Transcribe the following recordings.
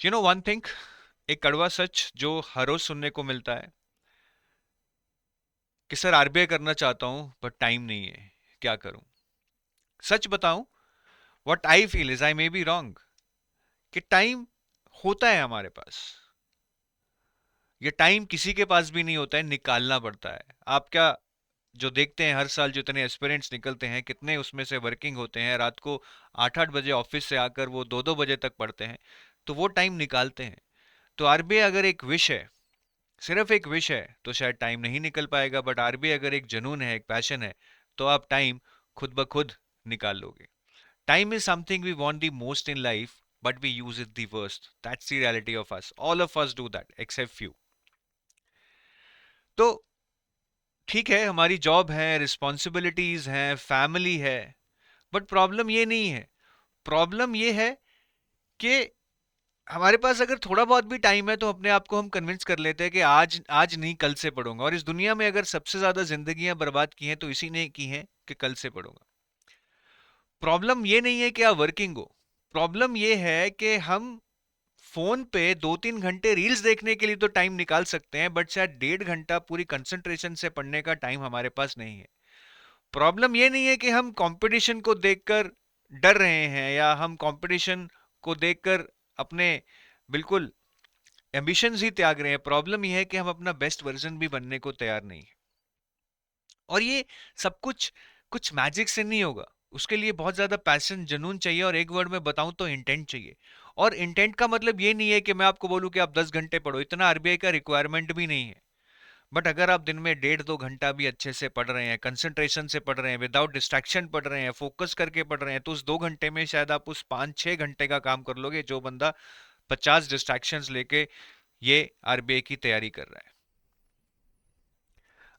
You know one thing, एक कड़वा सच जो हर रोज सुनने को मिलता है कि सर आरबीआई करना चाहता हूं बट टाइम नहीं है, क्या करूं? सच बताऊं, what I feel is I may be wrong, कि टाइम होता है हमारे पास। ये टाइम किसी के पास भी नहीं होता है, निकालना पड़ता है। आप क्या जो देखते हैं हर साल जितने एस्पिरेंट्स निकलते हैं, कितने उसमें से वर्किंग होते हैं, रात को 8-8 बजे ऑफिस से आकर वो 2-2 बजे तक पढ़ते हैं, तो वो टाइम निकालते हैं। तो आरबीआई अगर एक विश है, सिर्फ एक विश है, तो शायद टाइम नहीं निकल पाएगा, बट आरबीआई अगर एक जुनून है, एक पैशन है, तो आप टाइम खुद ब खुद निकाल लोगे। Time is something we want the most in life, but we use it the worst. That's the reality of us, all of us do that except few. तो ठीक है, हमारी जॉब है, रिस्पॉन्सिबिलिटीज हैं, फैमिली है, बट प्रॉब्लम ये नहीं है। प्रॉब्लम ये है कि हमारे पास अगर थोड़ा बहुत भी टाइम है तो अपने आप को हम कन्विंस कर लेते हैं कि आज आज नहीं, कल से पढ़ूंगा। और इस दुनिया में अगर सबसे ज्यादा जिंदगियां बर्बाद की हैं तो इसी ने की हैं कि कल से पढ़ूंगा। प्रॉब्लम ये नहीं है कि आप वर्किंग हो, प्रॉब्लम ये है कि हम फोन पे 2-3 घंटे रील्स देखने के लिए तो टाइम निकाल सकते हैं, बट शायद 1.5 घंटा पूरी कंसंट्रेशन से पढ़ने का टाइम हमारे पास नहीं है। प्रॉब्लम ये नहीं है कि हम कंपटीशन को देखकर डर रहे हैं, या हम कंपटीशन को देखकर अपने बिल्कुल एम्बिशंस ही त्याग रहे हैं। प्रॉब्लम यह है कि हम अपना बेस्ट वर्जन भी बनने को तैयार नहीं है। और ये सब कुछ कुछ मैजिक से नहीं होगा, उसके लिए बहुत ज्यादा पैशन, जुनून चाहिए, और एक वर्ड में बताऊं तो इंटेंट चाहिए। और इंटेंट का मतलब ये नहीं है कि मैं आपको बोलूं कि आप 10 घंटे पढ़ो, इतना आरबीआई का रिक्वायरमेंट भी नहीं है। बट अगर आप दिन में 1.5-2 घंटा भी अच्छे से पढ़ रहे हैं, कंसंट्रेशन से पढ़ रहे हैं, विदाउट डिस्ट्रैक्शन पढ़ रहे हैं, फोकस करके पढ़ रहे हैं, तो उस 2 घंटे में शायद आप उस 5-6 घंटे का काम कर लोगे जो बंदा 50 डिस्ट्रैक्शंस लेके ये आरबीआई की तैयारी कर रहा है।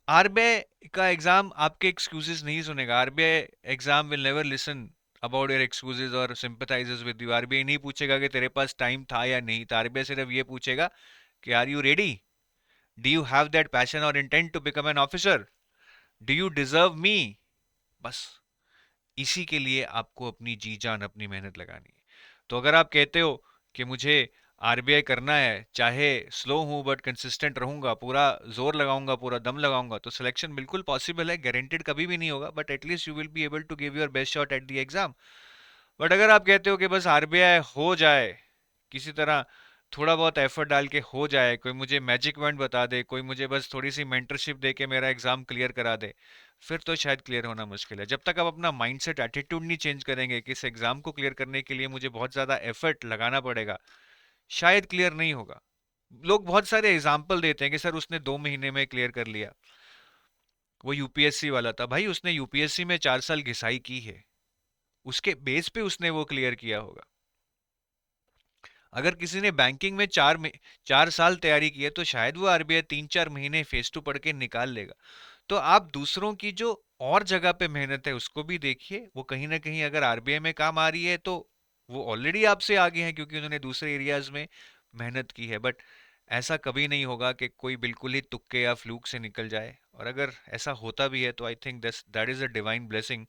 आरबीआई का एग्जाम आपके एक्सक्यूजेस नहीं सुनेगा। RBI exam will never listen about your excuses और सिंपथाइजेस विद यू। आरबीआई नहीं पूछेगा कि तेरे पास टाइम था या नहीं था। आरबीआई सिर्फ ये पूछेगा कि are you ready, do you have that passion और intent to become an officer, do you deserve me. बस इसी के लिए आपको अपनी जी जान, अपनी मेहनत लगानी है। तो अगर आप कहते हो कि मुझे आरबीआई करना है, चाहे स्लो हूं बट कंसिस्टेंट रहूंगा, पूरा जोर लगाऊंगा, पूरा दम लगाऊंगा, तो सिलेक्शन बिल्कुल पॉसिबल है। गारंटेड कभी भी नहीं होगा, but at least you will be able to give your best shot at the exam. But अगर आप कहते हो कि बस आरबीआई हो जाए, किसी तरह थोड़ा बहुत एफर्ट डाल के हो जाए, कोई मुझे मैजिक वर्ड बता दे, कोई मुझे बस थोड़ी सी मेंटरशिप दे के मेरा एग्जाम क्लियर करा दे, फिर तो शायद क्लियर होना मुश्किल है। जब तक आप अपना माइंडसेट, एटीट्यूड नहीं चेंज करेंगे कि इस एग्जाम को क्लियर करने के लिए मुझे बहुत ज़्यादा एफर्ट लगाना पड़ेगा, शायद क्लियर नहीं होगा। लोग बहुत सारे एग्जाम्पल देते हैं कि सर उसने 2 महीने में क्लियर कर लिया, वो यूपीएससी वाला था। भाई उसने यूपीएससी में 4 साल घिसाई की है, उसके बेस पे उसने वो क्लियर किया होगा। अगर किसी ने बैंकिंग में 4 साल तैयारी की है, तो शायद वो आरबीआई 3-4 महीने फेस टू पढ़ के निकाल लेगा। तो आप दूसरों की जो और जगह पे मेहनत है उसको भी देखिए। वो कहीं ना कहीं अगर आरबीआई में काम आ रही है तो वो ऑलरेडी आपसे आगे हैं, क्योंकि उन्होंने दूसरे एरियाज में मेहनत की है। बट ऐसा कभी नहीं होगा कि कोई बिल्कुल ही तुक्के या फ्लूक से निकल जाए। और अगर ऐसा होता भी है तो I think that is a divine blessing,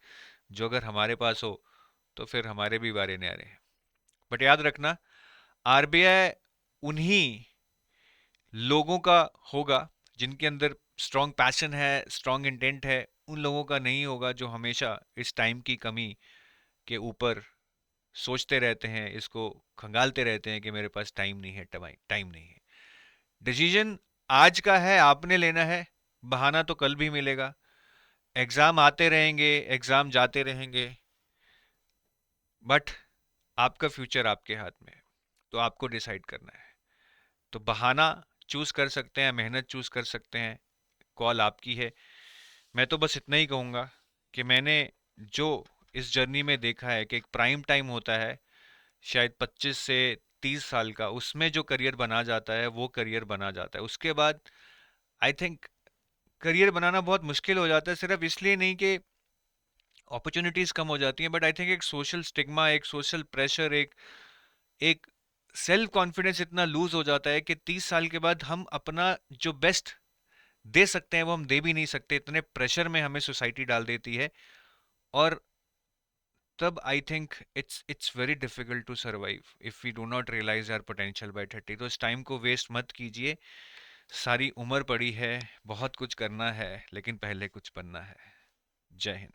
जो अगर हमारे पास हो तो फिर हमारे भी बारे न्यारे हैं। बट याद रखना, आरबीआई उन्हीं लोगों का होगा जिनके अंदर स्ट्रॉन्ग पैशन है, स्ट्रॉन्ग इंटेंट है। उन लोगों का नहीं होगा जो हमेशा इस टाइम की कमी के ऊपर सोचते रहते हैं, इसको खंगालते रहते हैं कि मेरे पास टाइम नहीं है, टाइम नहीं है। डिसीजन आज का है, आपने लेना है। बहाना तो कल भी मिलेगा। एग्जाम आते रहेंगे, एग्जाम जाते रहेंगे, बट आपका फ्यूचर आपके हाथ में है, तो आपको डिसाइड करना है। तो बहाना चूज कर सकते हैं, मेहनत चूज कर सकते हैं, कॉल आपकी है। मैं तो बस इतना ही कहूंगा कि मैंने जो इस जर्नी में देखा है कि एक प्राइम टाइम होता है शायद 25 से 30 साल का, उसमें जो करियर बना जाता है वो करियर बना जाता है। उसके बाद आई थिंक करियर बनाना बहुत मुश्किल हो जाता है, सिर्फ इसलिए नहीं कि अपॉर्चुनिटीज कम हो जाती हैं, बट आई थिंक एक सोशल स्टिग्मा, एक सोशल प्रेशर, एक सेल्फ कॉन्फिडेंस इतना लूज हो जाता है कि 30 साल के बाद हम अपना जो बेस्ट दे सकते हैं वो हम दे भी नहीं सकते, इतने प्रेशर में हमें सोसाइटी डाल देती है। और तब I think it's very difficult to survive if we do not realise our potential by 30। तो इस टाइम को वेस्ट मत कीजिए। सारी उम्र पड़ी है, बहुत कुछ करना है, लेकिन पहले कुछ बनना है। जय हिंद।